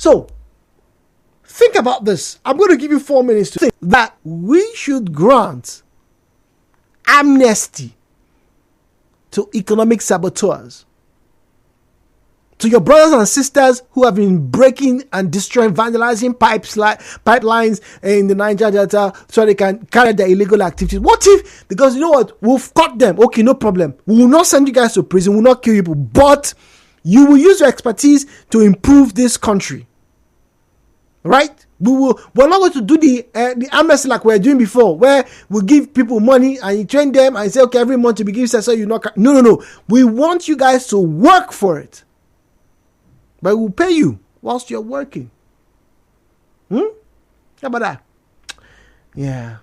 So think about this. I'm going to give you 4 minutes to think that we should grant amnesty to economic saboteurs, to your brothers and sisters who have been breaking and destroying, vandalizing pipelines in the Niger Delta so they can carry their illegal activities. What if, because you know what, we've caught them, okay, no problem. We will not send you guys to prison, we will not kill you, but you will use your expertise to improve this country. Right? We're not going to do the amnesty like we were doing before, where we give people money and you train them and say, okay, every month you be giving so you not. No. We want you guys to work for it, but we'll pay you whilst you're working. How about that? Yeah.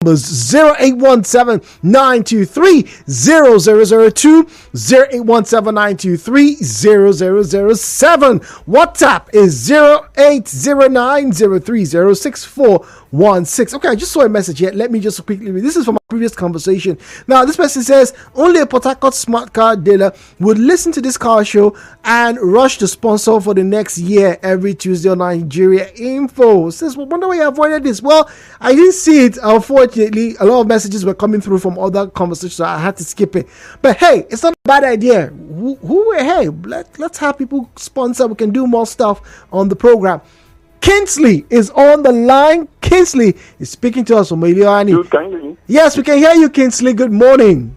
0817-923-0002, 0817-923-0007. WhatsApp is 0809-030-6416. Okay, I just saw a message here. Let me just quickly read. This is from our previous conversation. Now, this person says, only a Port Harcourt smart car dealer would listen to this car show and rush to sponsor for the next year every Tuesday on Nigeria Info. Says, well, wonder why you avoided this. Well, I didn't see it. Unfortunately, a lot of messages were coming through from other conversations, so I had to skip it. But hey, it's not a bad idea. Hey, let's have people sponsor. We can do more stuff on the program. Kinsley is on the line. Kinsley is speaking to us from Iliani. Yes, we can hear you, Kinsley. Good morning.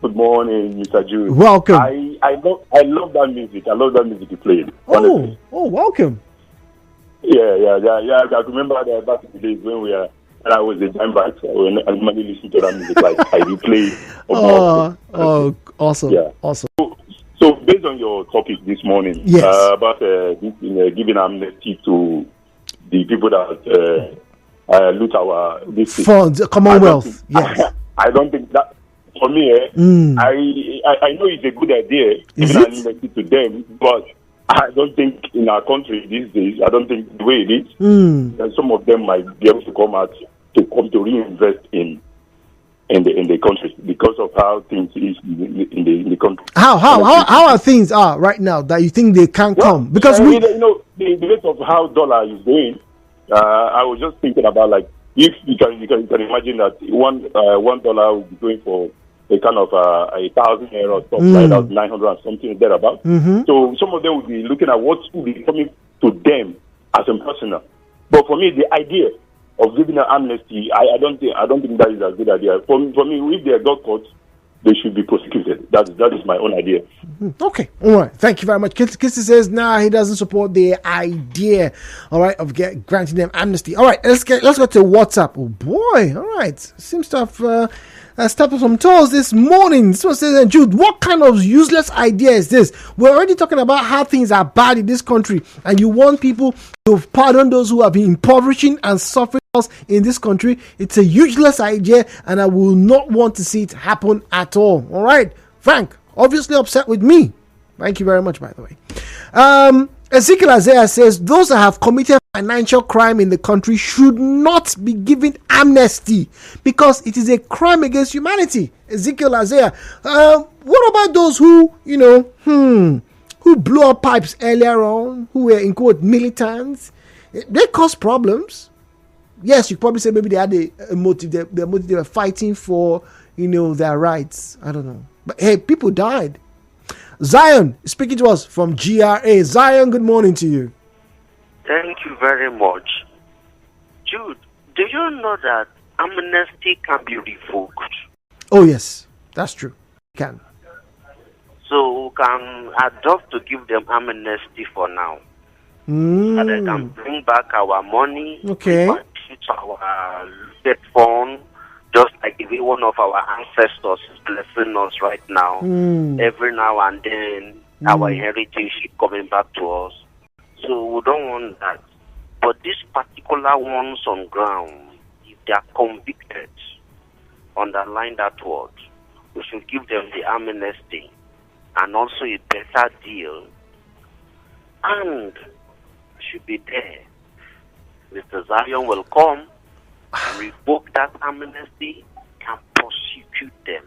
Good morning, Mr. Jude. Welcome. I love that music. I love that music you played. Oh, welcome. Yeah. I remember that back in the days when I was a dime bite, when I normally listen to that music, like I replay. Awesome. Yeah. Awesome. So based on your topic this morning, yes, about giving amnesty to the people that loot our funds, Commonwealth. Yes. I don't think that. For me, I know it's a good idea, giving an amnesty to them, but I don't think in our country these days, I don't think the way it is, that some of them might be able to come to reinvest in the country because of how things is in the country. How are things right now that you think they can come? Because the rate of how dollar is going, I was just thinking about, like, if you can imagine that $1 will be going for a kind of 1,000 euro stuff, right? That's 900 and something thereabout. So some of them will be looking at what will be coming to them as a personal. But for me, the idea of giving an amnesty, I don't think that is a good idea. For me, if they got caught, they should be prosecuted. That is my own idea. Okay, all right. Thank you very much. Kissy says, he doesn't support the idea, all right, of granting them amnesty. All right, let's go to WhatsApp. Oh boy, all right. Seems to have stepped on some toes this morning. Someone says, Jude, what kind of useless idea is this? We're already talking about how things are bad in this country, and you want people to pardon those who have been impoverishing and suffering us in this country. It's a useless idea, and I will not want to see it happen at all. All right, Frank, obviously upset with me. Thank you very much, by the way. Ezekiel Isaiah says those that have committed financial crime in the country should not be given amnesty because it is a crime against humanity. Ezekiel Isaiah. What about those who blew up pipes earlier on, who were in quote militants? They cause problems. Yes, you probably say maybe they had a motive. Their motive, they were fighting for their rights. I don't know, but hey, people died. Zion is speaking to us from GRA. Zion, good morning to you. Thank you very much. Jude, do you know that amnesty can be revoked? Oh, yes, that's true. It can. So we can adopt to give them amnesty for now. And they can bring back our money. Okay. To our debt fund, just like the way one of our ancestors is blessing us right now. Every now and then, our heritage is coming back to us. So we don't want that. But these particular ones on ground, if they are convicted, underline that word, we should give them the amnesty and also a better deal. And should be there. Mr. Zion will come and revoke that amnesty and prosecute them.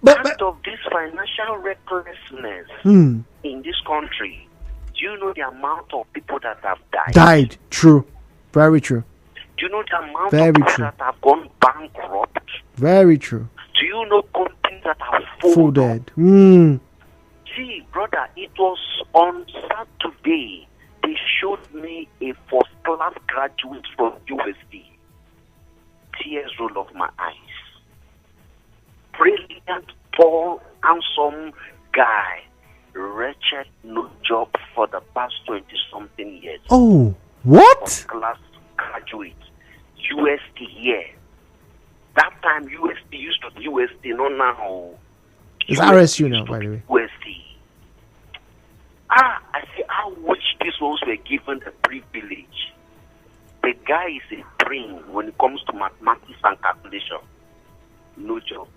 Part of this financial recklessness in this country, do you know the amount of people that have died? True. Very true. Do you know the amount of people that have gone bankrupt? Very true. Do you know companies that have folded? See, brother, it was on Saturday. They showed me a first-class graduate from USD. Tears roll off my eyes. Brilliant, tall, handsome guy. Wretched, no job for the past 20-something years. Oh, what? First-class graduate. USD here. That time USD used to be USD, not now. It's RSU now, by the way. USD. I say, I wish these ones were given the privilege. The guy is a brain when it comes to mathematics and calculation. No job.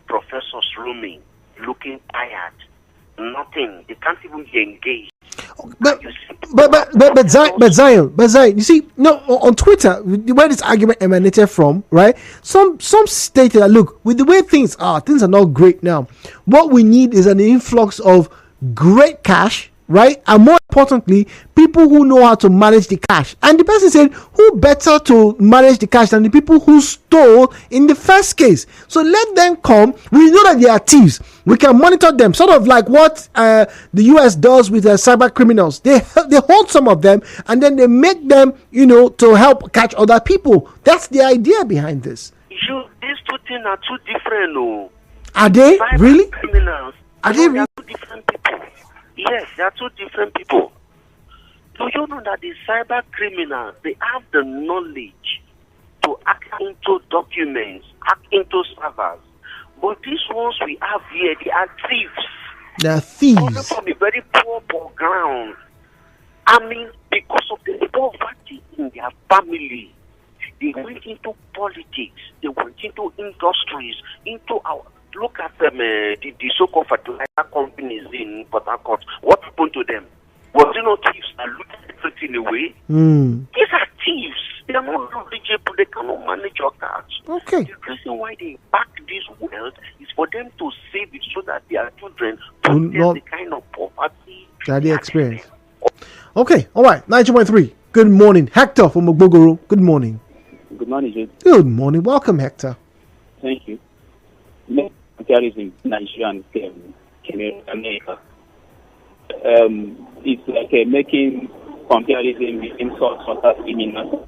Professors roaming, looking tired. Nothing. They can't even be engaged. But Zion, you see, no, on Twitter, where this argument emanated from, right? Some stated that, look, with the way things are not great now. What we need is an influx of great cash, right? And more importantly, people who know how to manage the cash. And the person said, who better to manage the cash than the people who stole in the first case? So let them come. We know that they are thieves. We can monitor them, sort of like what the US does with cyber criminals. They hold some of them and then they make them, to help catch other people. That's the idea behind this. These two things are too different, no? Are they Cyber really? Criminals. Are they really? Two different people. Yes, they are two different people. Do you know that the cyber criminals, they have the knowledge to hack into documents, hack into servers? But these ones we have here, they are thieves. They are thieves. Coming from a very poor background. I mean, because of the poverty in their family, they went into politics, they went into industries, into our... Look at them, the so-called fertilizer companies in Port Harcourt. What happened to them? Was it not thieves that looted everything away? These are thieves. They are not knowledgeable. They cannot manage your cash. Okay. The reason why they back this wealth is for them to save it so that their children don't get the kind of poverty that they experience. Okay. All right. 90.3. Good morning. Hector from Ogbogoro. Good morning. Good morning, Jay. Good morning. Welcome, Hector. Thank you. Terrorism, Nigeria and America. It's like making comparison between sort of criminal.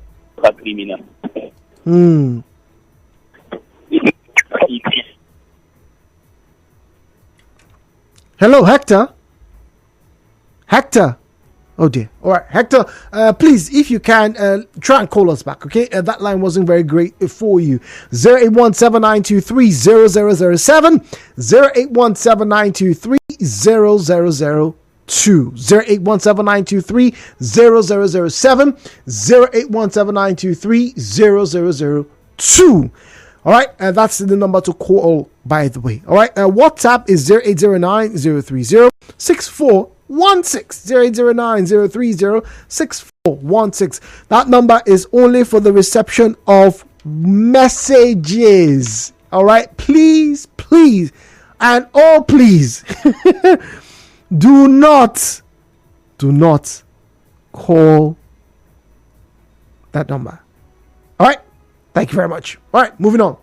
Hello, Hector. Hector. Oh dear. All right, Hector, please, if you can, try and call us back, okay? That line wasn't very great for you. 08179230007, 08179230002, 08179230007, 08179230002. All right, that's the number to call, by the way. All right, WhatsApp is 0809-030-6416, 0809-030-6416. That number is only for the reception of messages. All right, please, and oh please, do not call that number. All right, thank you very much. All right, moving on.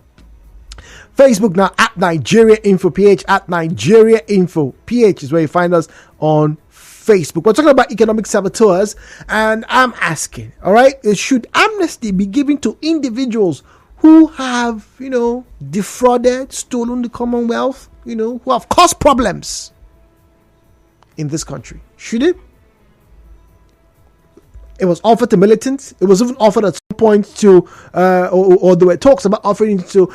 Facebook now at Nigeria Info PH, at Nigeria Info PH is where you find us on Facebook. We're talking about economic saboteurs, and I'm asking, all right, should amnesty be given to individuals who have, defrauded, stolen the Commonwealth, who have caused problems in this country? Should it? It was offered to militants. It was even offered at some point to, or there were talks about offering to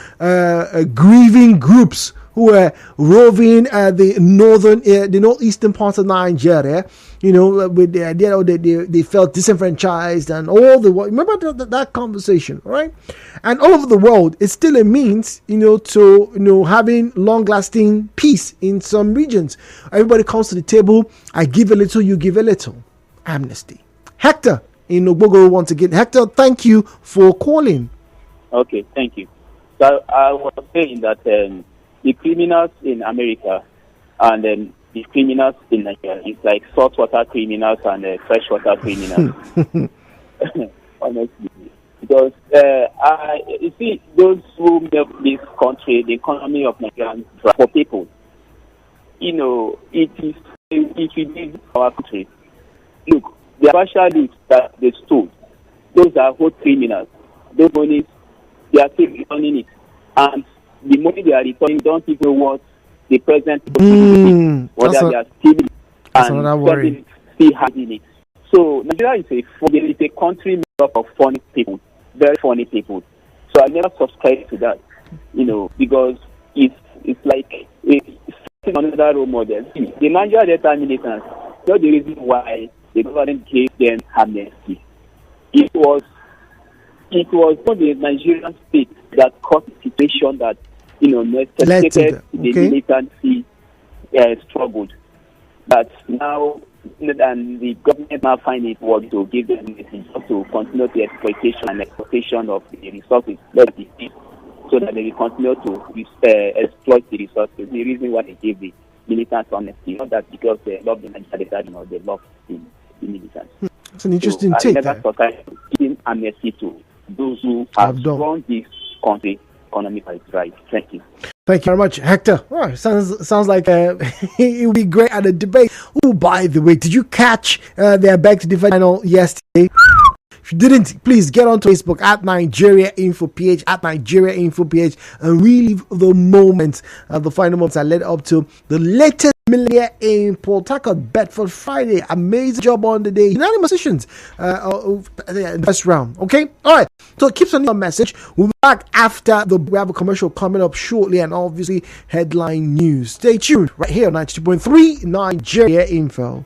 grieving groups who were roving the northeastern parts of Nigeria, with the idea that they felt disenfranchised and all the world. Remember that conversation, right? And all over the world, it's still a means, to having long-lasting peace in some regions. Everybody comes to the table. I give a little, you give a little. Amnesty. Hector in Ogbogoro once again. Hector, thank you for calling. Okay, thank you. So I was saying that the criminals in America and the criminals in Nigeria, it's like saltwater criminals and freshwater criminals. Honestly, because you see, those who make this country, the economy of Nigeria, for people, it is our country. Look. The partial loot that they stole, those are whole criminals. Those monies, they are still returning it. And the money they are returning don't even know what the president is doing, whether they are stealing and still hiding it. So Nigeria is a country made up of funny people, very funny people. So I never subscribe to that, because it's like it's another role model. The Nigeria Delta militants, not the reason why the government gave them amnesty. It was it was not the Nigerian state that caused the situation that, necessitated the militancy struggled. But now, and the government now find it worth to give them just to continue the exploitation of the resources, so that they will continue to exploit the resources. The reason why they gave the militants amnesty, not that because they love the Nigerian, they love the militants. It's an interesting take. I never thought I giving amnesty to those who have run this country economically right. Thank you. Thank you very much, Hector. Oh, sounds like it would be great at a debate. Oh, by the way, did you catch their Back to the final yesterday? If you didn't, please get onto Facebook at Nigeria Info PH, and relive the moments, the final moments that led up to the latest millionaire in Port Harcourt, Bedford Friday. Amazing job on the day. Unanimous decisions in the first round. Okay, all right. So keep sending your message. We'll be back after we have a commercial coming up shortly, and obviously headline news. Stay tuned right here on 92.3 Nigeria Info.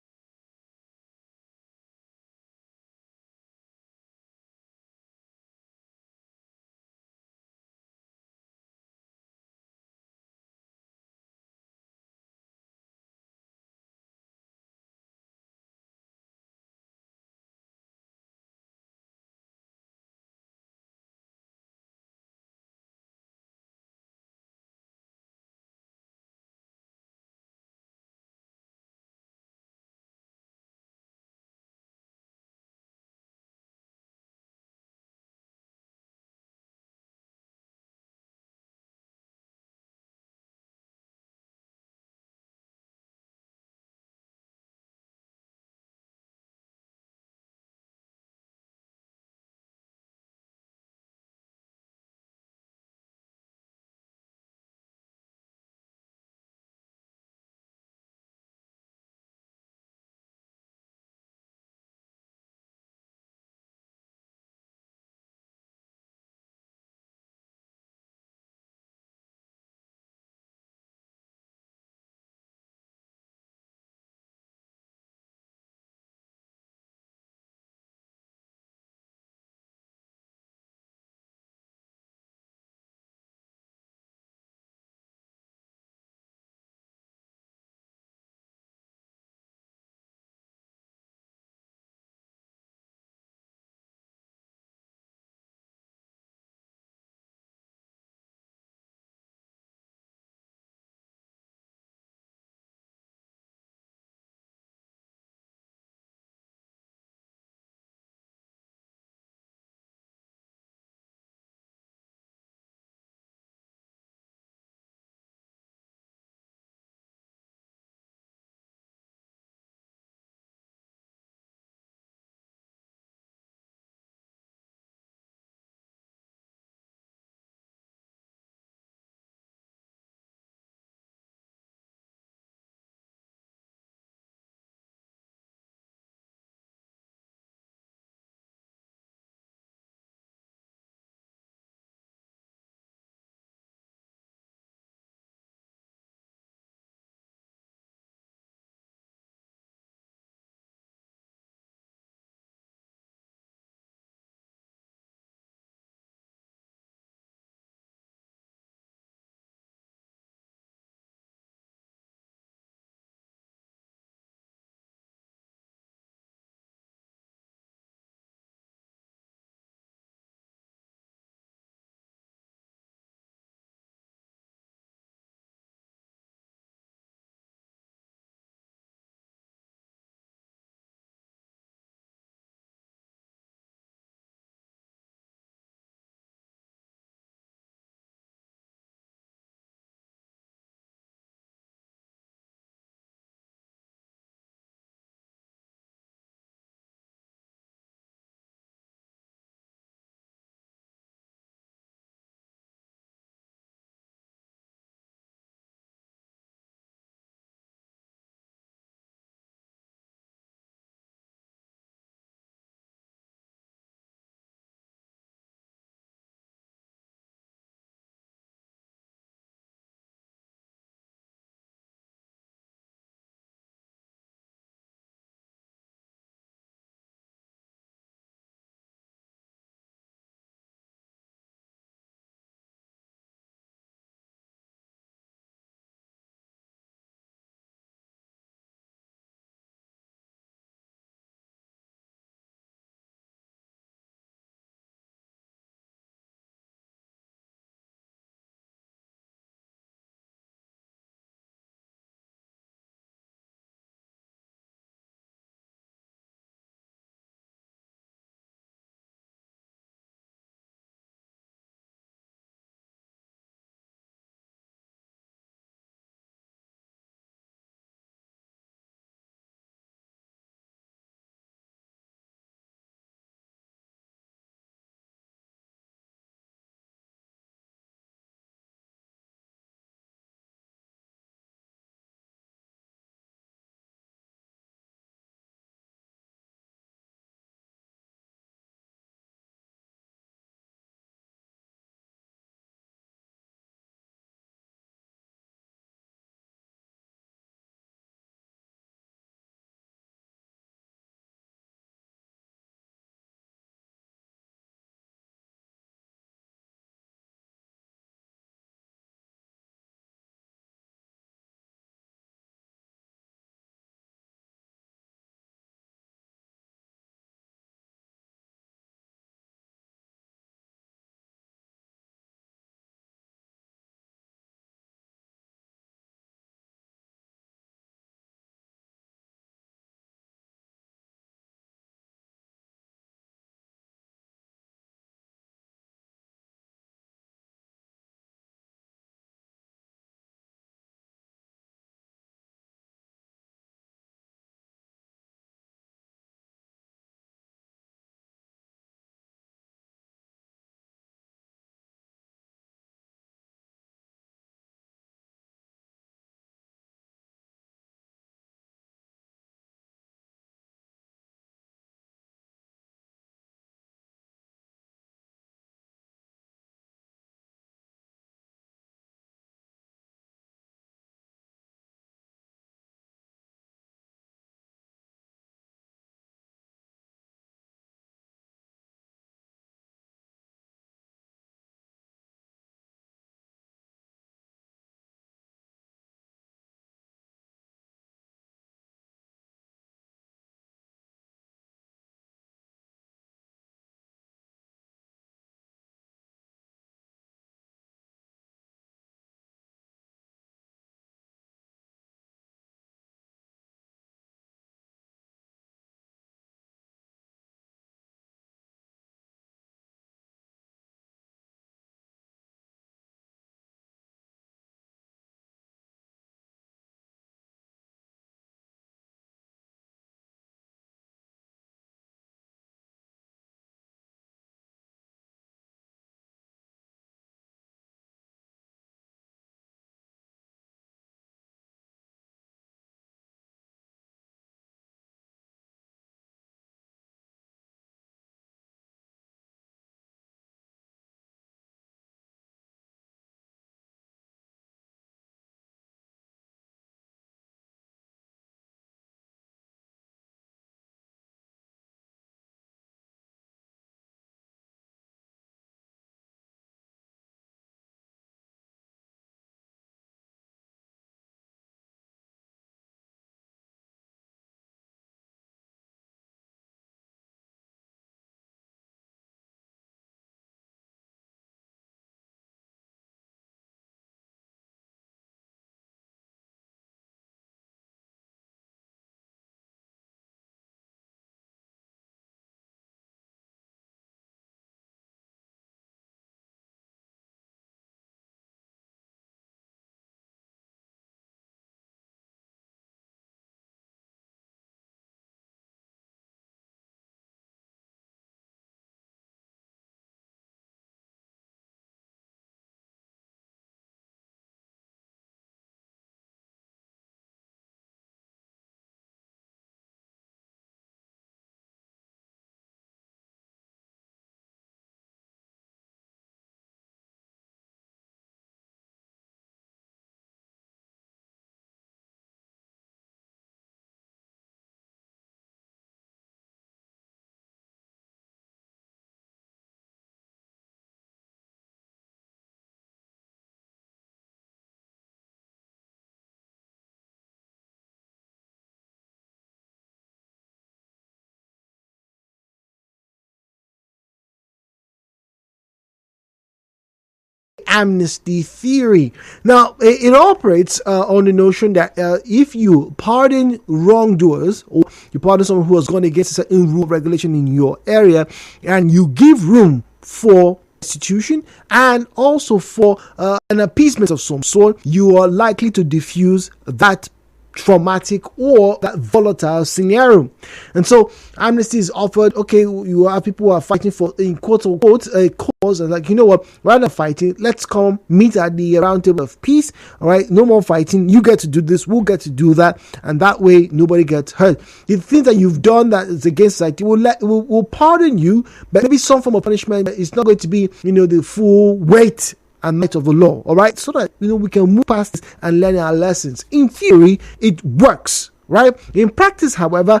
amnesty theory. Now, it operates on the notion that if you pardon wrongdoers, or you pardon someone who has gone against a certain rule regulation in your area, and you give room for institution and also for an appeasement of some sort, you are likely to diffuse that traumatic or that volatile scenario. And so amnesty is offered. Okay, you have people who are fighting for, in quote unquote, a cause, and like, you know what, rather than fighting, let's come meet at the round table of peace. All right, no more fighting. You get to do this, we'll get to do that, and that way nobody gets hurt. The things that you've done that is against society, we'll pardon you, but maybe some form of punishment. It's not going to be, the full weight and might of the law, all right, so that we can move past this and learn our lessons. In theory, it works, right? In practice, however,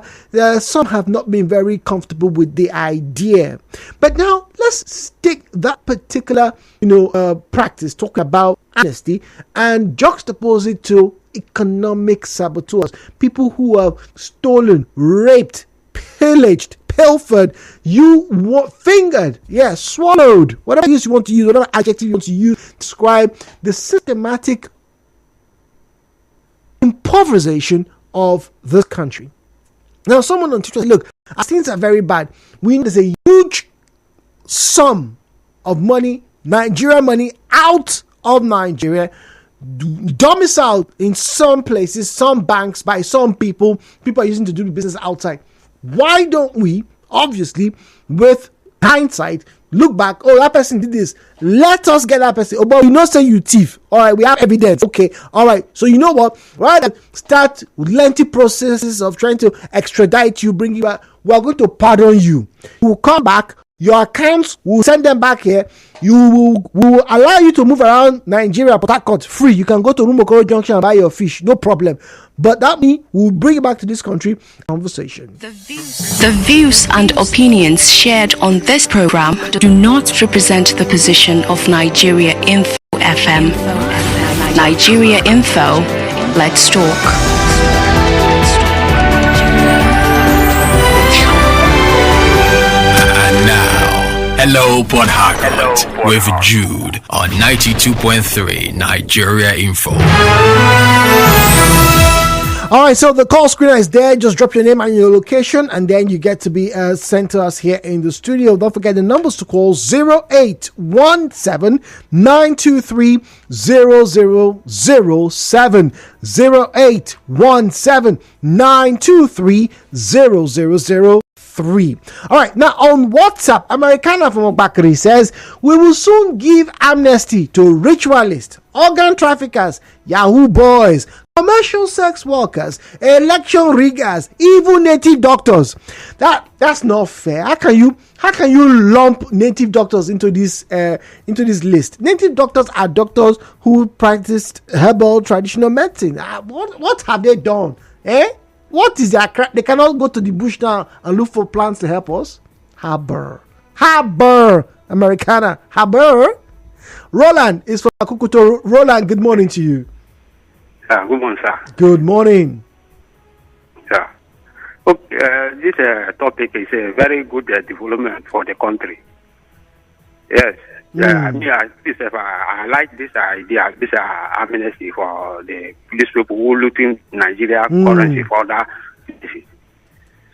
some have not been very comfortable with the idea. But now let's take that particular practice, talking about amnesty, and juxtapose it to economic saboteurs, people who have stolen, raped, pillaged, pilfered, fingered, swallowed, whatever use you want to use, whatever adjective you want to use to describe the systematic impoverization of this country. Now, someone on Twitter said, look, as things are very bad, we know there's a huge sum of money, Nigerian money, out of Nigeria, domiciled in some places, some banks, by some people are using to do business outside. Why don't we, obviously, with hindsight, look back, that person did this, let us get that person, but we not say you thief, all right, we have evidence, okay, all right, so you know what, rather than start with lengthy processes of trying to extradite you, bring you back, we are going to pardon you. We will come back, your accounts, will send them back here, we will allow you to move around Nigeria, Port Harcourt, free. You can go to Rumokoro Junction and buy your fish, no problem. But that means we'll bring you back to this country. Conversation. The views and opinions shared on this program do not represent the position of Nigeria Info FM. Nigeria Info, let's talk. Hello, Port Harcourt, with Jude on 92.3 Nigeria Info. All right, so the call screener is there. Just drop your name and your location, and then you get to be sent to us here in the studio. Don't forget the numbers to call: 0817 923 0007, 0817 923 0003. All right, now on WhatsApp, Americana from Obakari says, we will soon give amnesty to ritualists, organ traffickers, Yahoo boys, commercial sex workers, election riggers, even native doctors. That's not fair. How can you lump native doctors into this list? Native doctors are doctors who practiced herbal traditional medicine. What have they done? What is their crap? They cannot go to the bush now and look for plants to help us. Haber, Americana, Haber. Roland is from Akukuto. Roland, good morning to you. Good morning, sir. Good morning. Yeah. Okay, this topic is a very good development for the country. Yes. I mean, I like this idea, this amnesty for these people who looting Nigeria currency for that.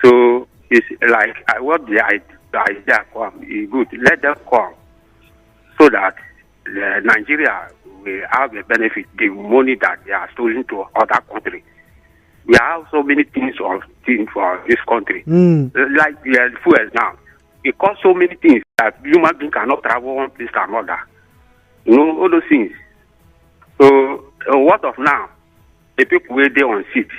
So it's like what the idea come is good. Let them come so that Nigeria will have a benefit, the money that they are stolen to other countries. We have so many things for this country, like the fuel now. It costs so many things that human beings cannot travel one place to another. All those things. So, what of now? The people where they on seat,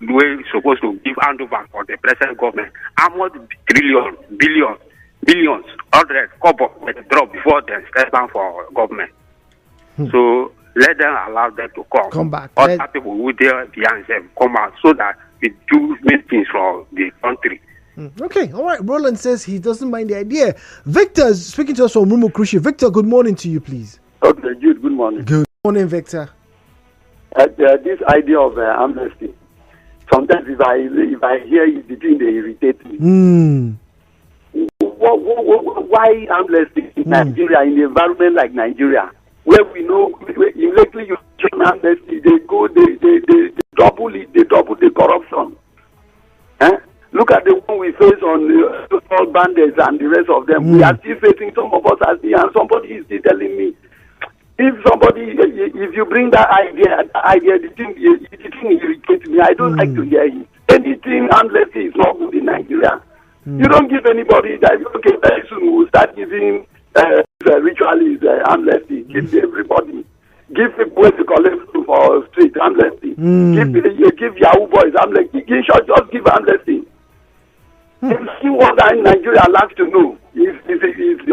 we're supposed to give handover for the present government. How much billions, billions, 100 couple drop before they step down for government. So, let them allow them to come back. Other people who there behind them come out so that we do many things for the country. Okay, all right. Roland says he doesn't mind the idea. Victor is speaking to us from Rumokrushi. Victor, good morning to you, please. Okay, Jude, good morning. Good morning, Victor. This idea of amnesty, sometimes if I hear it, it irritates me. why amnesty in Nigeria, in an environment like Nigeria, where we know immediately you join amnesty, they double it, they double the corruption. Look at the one we face on the all bandits and the rest of them. We are still facing, some of us are still, and somebody is still telling me, if you bring that idea, the thing irritates me. I don't like to hear it. Anything amnesty is not good in Nigeria. You don't give anybody that, okay, very soon we'll start giving ritualists amnesty. Give everybody. Give people to collect for street amnesty. Give Yahoo boys amnesty. Just give amnesty. See what in Nigeria lacks to know.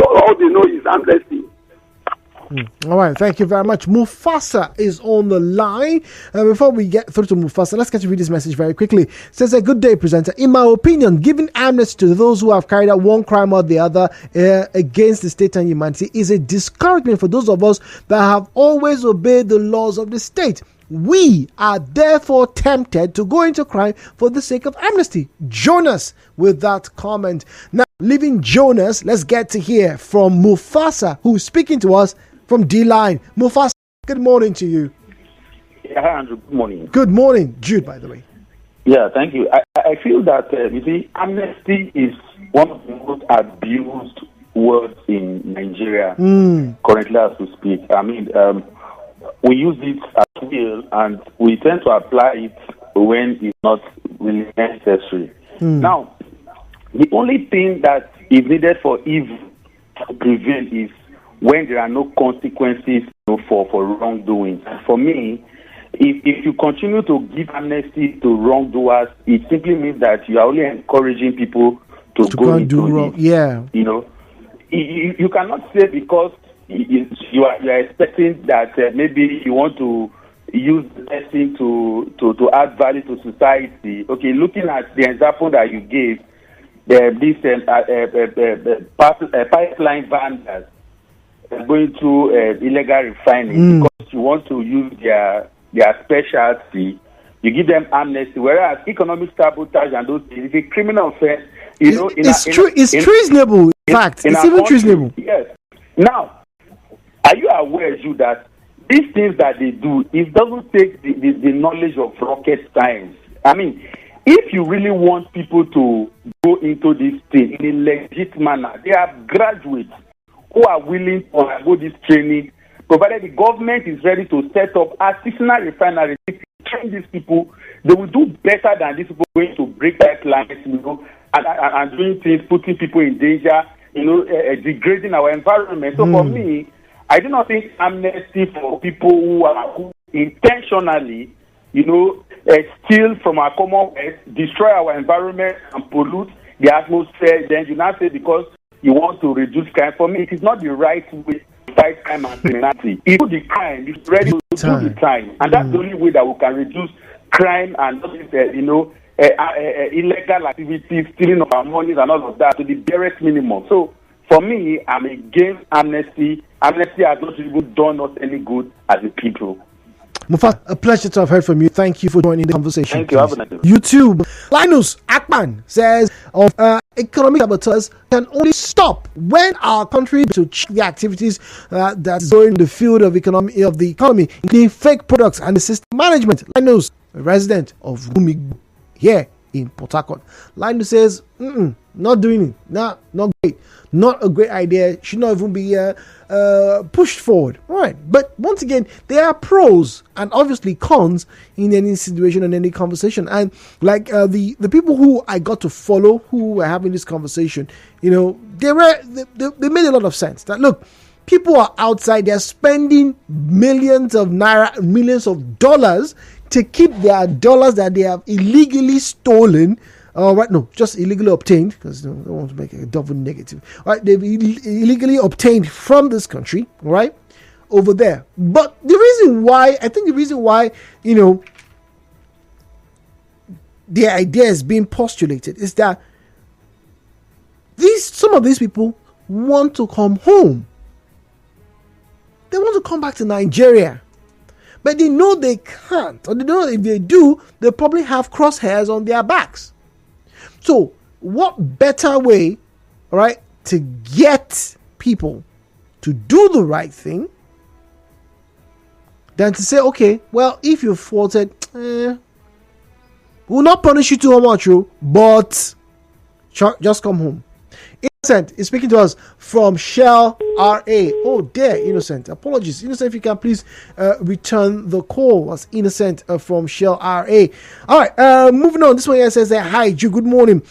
All they know is amnesty. All right, thank you very much. Mufasa is on the line. Before we get through to Mufasa, let's get to read this message very quickly. It says, a good day, presenter. In my opinion, giving amnesty to those who have carried out one crime or the other against the state and humanity is a discouragement for those of us that have always obeyed the laws of the state. We are therefore tempted to go into crime for the sake of amnesty. Jonas with that comment. Now, leaving Jonas, let's get to hear from Mufasa, who is speaking to us from D-Line. Mufasa, good morning to you. Yeah, hi, Andrew. Good morning. Good morning. Jude, by the way. Yeah, thank you. I feel that, you see, amnesty is one of the most abused words in Nigeria currently as we speak. I mean, we use it at will, and we tend to apply it when it's not really necessary. Now, the only thing that is needed for evil to prevail is when there are no consequences for wrongdoing. For me, if you continue to give amnesty to wrongdoers, it simply means that you are only encouraging people to go into do wrong. Yeah. You know, you cannot say because you are expecting that maybe you want to use the testing to add value to society. Okay, looking at the example that you gave, this pipeline vendors going through illegal refining because you want to use their specialty, you give them amnesty. Whereas economic sabotage and those things is a criminal offense. You know, it's treasonable. In fact, it's even treasonable. Yes. Now, are you aware, you, that these things that they do, it doesn't take the knowledge of rocket science. I mean, if you really want people to go into this thing in a legit manner, they have graduates who are willing to undergo this training, provided the government is ready to set up artisanal refineries. If you train these people, they will do better than these people going to break pipelines, and doing things, putting people in danger, degrading our environment. So for me, I do not think amnesty for people who intentionally, steal from our commonwealth, destroy our environment, and pollute the atmosphere. Then you now say because you want to reduce crime. For me, it is not the right way to fight crime and criminality. If you do the crime, it's ready to do the crime, and that's the only way that we can reduce crime and illegal activities, stealing of our monies and all of that to the barest minimum. So for me, I'm against amnesty. Amnesty has not even done us any good as a people. Mufasa, a pleasure to have heard from you. Thank you for joining the conversation. Thank you. Have a nice day. YouTube. Linus Akman says of economic saboteurs can only stop when our country to check the activities that's going in the field of the economy, including fake products and the system management. Linus, a resident of Gumi here in Port Harcourt. Linus says, not doing it. Not great. Not a great idea. Should not even be pushed forward. All right. But once again, there are pros and obviously cons in any situation and any conversation. And like the people who I got to follow who were having this conversation, they made a lot of sense. That look, people are outside, they're spending millions of naira, millions of dollars to keep their dollars that they have illegally stolen. Just illegally obtained, because I don't want to make a double negative. All right, they've illegally obtained from this country, right, over there. But the reason why, the idea is being postulated is that some of these people want to come home. They want to come back to Nigeria. But they know they can't, or they know if they do, they'll probably have crosshairs on their backs. So, what better way, all right, to get people to do the right thing than to say, okay, well, if you faulted, we'll not punish you too much, but just come home. Innocent is speaking to us from Shell RA. Oh dear, Innocent. Apologies. Innocent, if you can please return the call. Was Innocent from Shell RA. Alright, moving on. This one here says that, hi, Ju, good morning.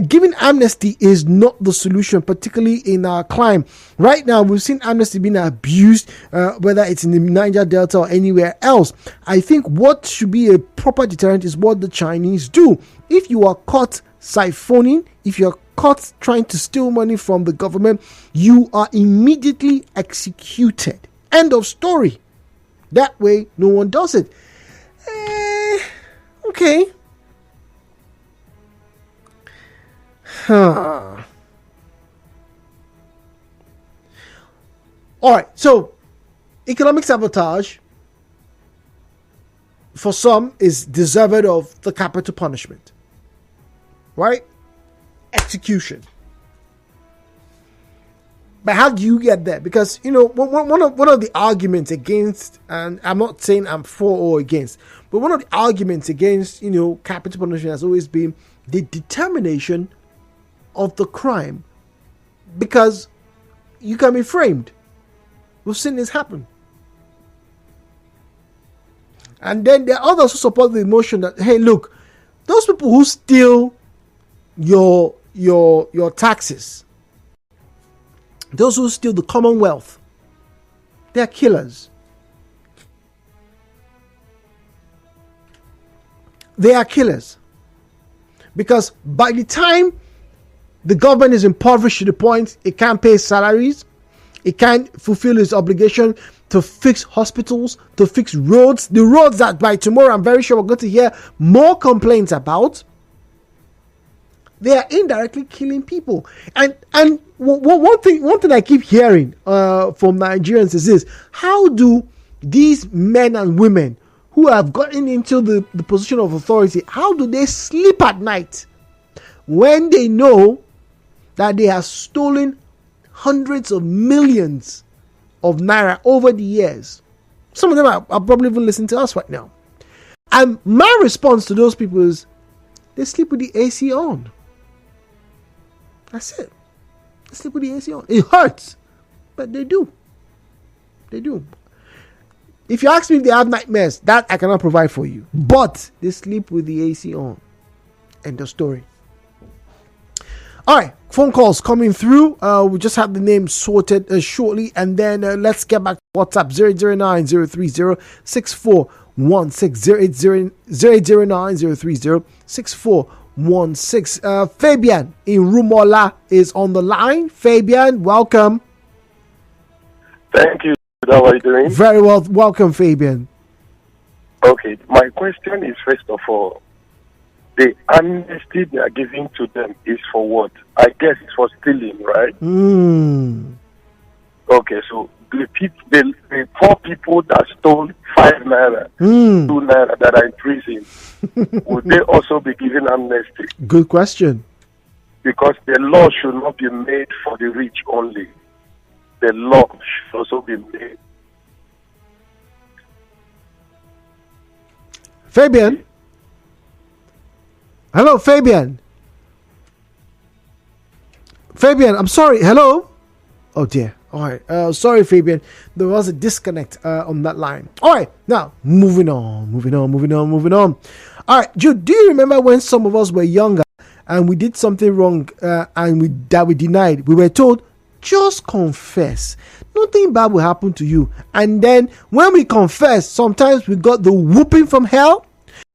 Giving amnesty is not the solution, particularly in our climb. Right now, we've seen amnesty being abused, whether it's in the Niger Delta or anywhere else. I think what should be a proper deterrent is what the Chinese do. If you are caught siphoning, if you're caught trying to steal money from the government, you are immediately executed. End of story. That way, no one does it. Okay. All right. So, economic sabotage for some is deserved of the capital punishment. Right? Execution. But how do you get there? Because one of the arguments against, and I'm not saying I'm for or against, but one of the arguments against capital punishment has always been the determination of the crime, because you can be framed. We've seen this happen. And then there are others who support the notion that, hey, look, those people who steal your taxes, those who steal the Commonwealth, they're killers. They are killers. Because by the time the government is impoverished to the point it can't pay salaries, it can't fulfill its obligation to fix hospitals, to fix roads, the roads that by tomorrow I'm very sure we're going to hear more complaints about, they are indirectly killing people. And one thing I keep hearing from Nigerians is this: how do these men and women who have gotten into the position of authority, how do they sleep at night when they know that they have stolen hundreds of millions of naira over the years? Some of them are probably even listening to us right now. And my response to those people is, they sleep with the AC on. That's it. They sleep with the AC on. It hurts, but they do. They do. If you ask me if they have nightmares, that I cannot provide for you. But they sleep with the AC on. End of story. All right, phone calls coming through. We just have the name sorted shortly, and then let's get back to WhatsApp 009-030-6416 0809030-6416. Fabian in Rumola is on the line. Fabian, welcome. Thank you. How are you doing? Very well. Welcome, Fabian. Okay, my question is, first of all, the amnesty they are giving to them is for what? I guess it's for stealing, right? Okay, so the poor people that stole 5 naira, 2 naira that are in prison, would they also be given amnesty? Good question. Because the law should not be made for the rich only. The law should also be made. Fabian? Hello, Fabian. Fabian, I'm sorry. Hello? Oh, dear. All right. Sorry, Fabian. There was a disconnect on that line. All right. Now, moving on. All right, Jude, do you remember when some of us were younger and we did something wrong and we denied? We were told, just confess. Nothing bad will happen to you. And then when we confess, sometimes we got the whooping from hell.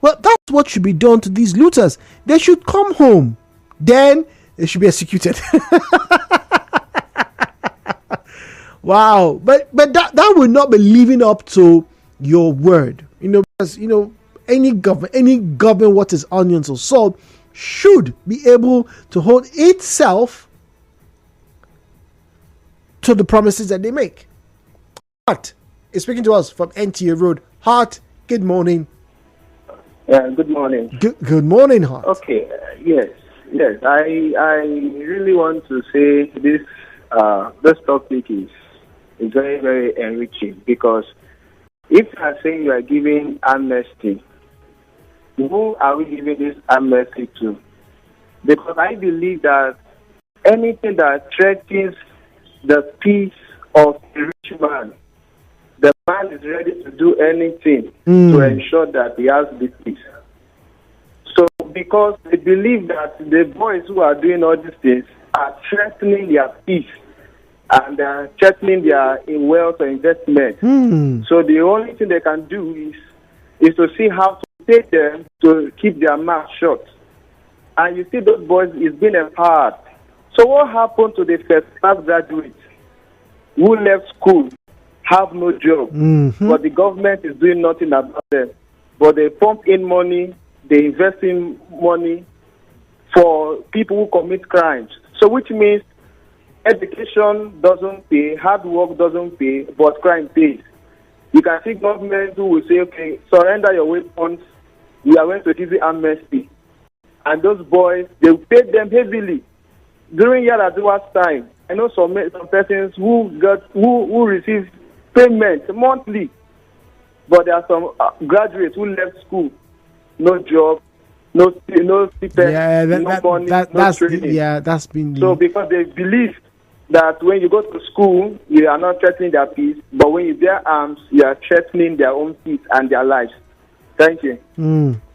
Well, that's what should be done to these looters. They should come home. Then they should be executed. Wow. But that will not be living up to your word. Because, any government what is onions or salt should be able to hold itself to the promises that they make. Hart is speaking to us from NTA Road. Hart, good morning. Good morning. Good morning, Hart. Okay, yes. Yes, I really want to say this topic is very, very enriching, because if you are saying you are giving amnesty, who are we giving this amnesty to? Because I believe that anything that threatens the peace of a rich man, the man is ready to do anything to ensure that he has the peace. So, because they believe that the boys who are doing all these things are threatening their peace and threatening their wealth or investment. So the only thing they can do is to see how to take them to keep their mouth shut. And you see those boys is being empowered. So what happened to the first class graduates who left school, have no job, but the government is doing nothing about them? But they pump in money, they invest in money for people who commit crimes. So which means education doesn't pay, hard work doesn't pay, but crime pays. You can see government who will say, okay, surrender your weapons, we are going to give you amnesty. And those boys, they pay them heavily. During Yaradua's time, I know some persons who receive payment monthly, but there are some graduates who left school, no job, no stipend, no money, no training. That's been so because they believe that when you go to school, you are not threatening their peace, but when you bear arms, you are threatening their own peace and their lives. Thank you.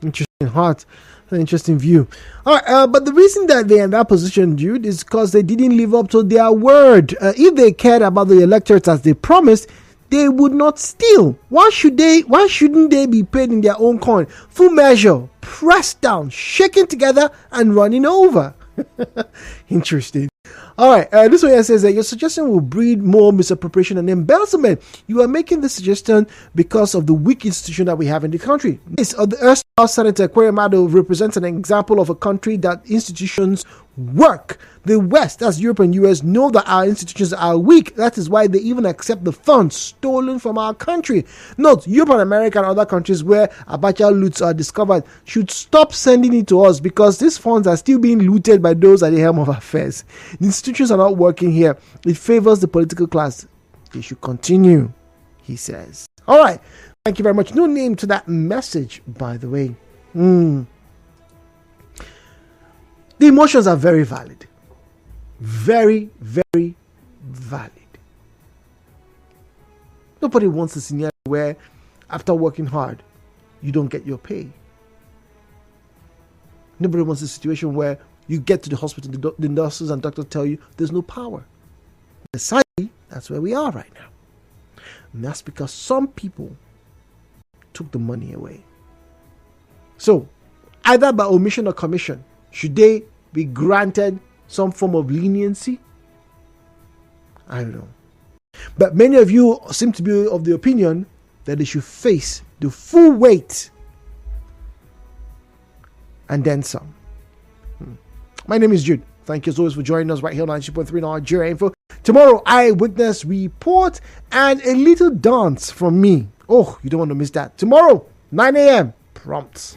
Interesting heart. An interesting view. All right, but the reason that they're in that position, Jude, is because they didn't live up to their word. If they cared about the electorate as they promised, they would not steal. Why shouldn't they be paid in their own coin? Full measure, pressed down, shaken together, and running over. Interesting. All right, this one here says that your suggestion will breed more misappropriation and embezzlement. You are making this suggestion because of the weak institution that we have in the country. This of the erstwhile Senator Kwerimadu represents an example of a country that institutions work. The West, as Europe and US, know that our institutions are weak. That is why they even accept the funds stolen from our country. Note, Europe and America and other countries where Abacha loots are discovered should stop sending it to us, because these funds are still being looted by those at the helm of affairs. The institutions are not working here. It favors the political class. They should continue, he says. All right. Thank you very much. No name to that message, by the way. The emotions are very valid. Very, very valid. Nobody wants a scenario where after working hard, you don't get your pay. Nobody wants a situation where you get to the hospital, the nurses and doctors tell you there's no power. Society, that's where we are right now. And that's because some people took the money away. So, either by omission or commission, should they be granted some form of leniency? I don't know. But many of you seem to be of the opinion that they should face the full weight and then some. My name is Jude. Thank you as always for joining us right here on 92.3 Nigeria Info. Tomorrow, Eyewitness Report and a little dance from me. Oh, you don't want to miss that. Tomorrow, 9 a.m. prompt.